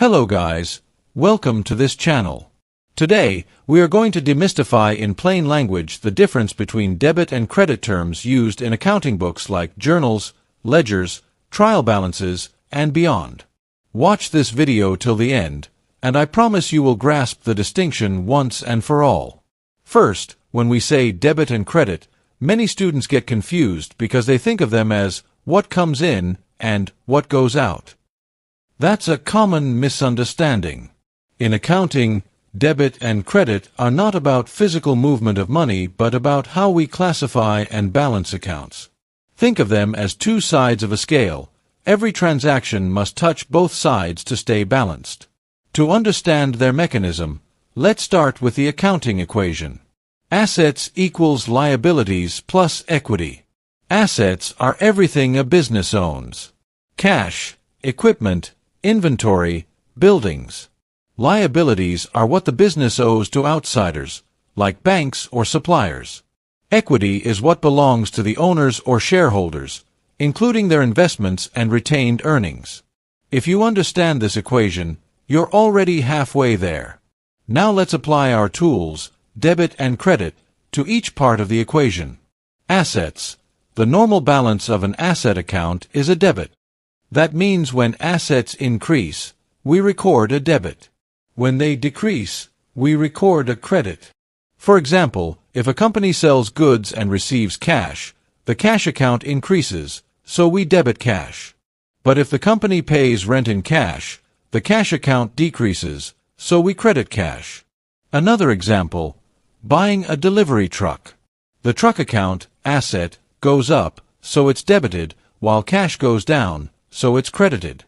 Hello guys, welcome to this channel. Today, we are going to demystify in plain language the difference between debit and credit terms used in accounting books like journals, ledgers, trial balances, and beyond. Watch this video till the end, and I promise you will grasp the distinction once and for all. First, when we say debit and credit, many students get confused because they think of them as what comes in and what goes out. That's a common misunderstanding. In accounting, debit and credit are not about physical movement of money but about how we classify and balance accounts. Think of them as two sides of a scale. Every transaction must touch both sides to stay balanced. To understand their mechanism, let's start with the accounting equation. Assets equals liabilities plus equity. Assets are everything a business owns. Cash, equipment, inventory, buildings. Liabilities are what the business owes to outsiders, like banks or suppliers. Equity is what belongs to the owners or shareholders, including their investments and retained earnings. If you understand this equation, you're already halfway there. Now let's apply our tools, debit and credit, to each part of the equation. Assets. The normal balance of an asset account is a debit. That means when assets increase, we record a debit. When they decrease, we record a credit. For example, if a company sells goods and receives cash, the cash account increases, so we debit cash. But if the company pays rent in cash, the cash account decreases, so we credit cash. Another example, buying a delivery truck. The truck account, asset, goes up, so it's debited, while cash goes down, so it's credited.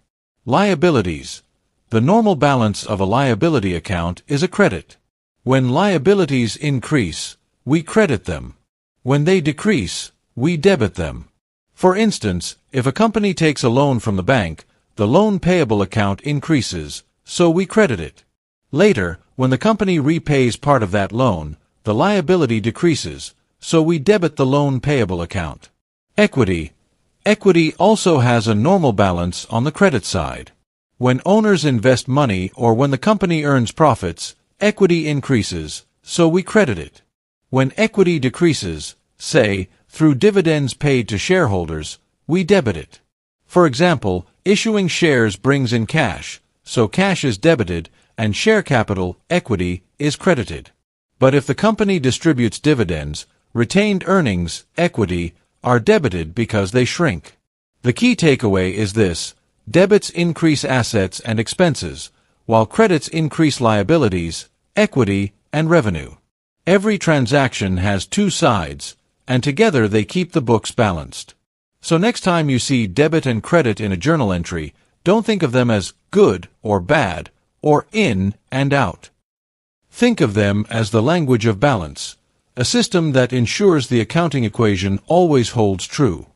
Liabilities. The normal balance of a liability account is a credit. When liabilities increase, we credit them. When they decrease, we debit them. For instance, if a company takes a loan from the bank, the loan payable account increases, so we credit it. Later, when the company repays part of that loan, the liability decreases, so we debit the loan payable account. Equity. Equity also has a normal balance on the credit side. When owners invest money or when the company earns profits, equity increases, so we credit it. When equity decreases, say, through dividends paid to shareholders, we debit it. For example, issuing shares brings in cash, so cash is debited and share capital, equity, is credited. But if the company distributes dividends, retained earnings, equity, are debited because they shrink. The key takeaway is this: debits increase assets and expenses, while credits increase liabilities, equity, and revenue. Every transaction has two sides, and together they keep the books balanced. So next time you see debit and credit in a journal entry, don't think of them as good or bad, or in and out. Think of them as the language of balance, a system that ensures the accounting equation always holds true.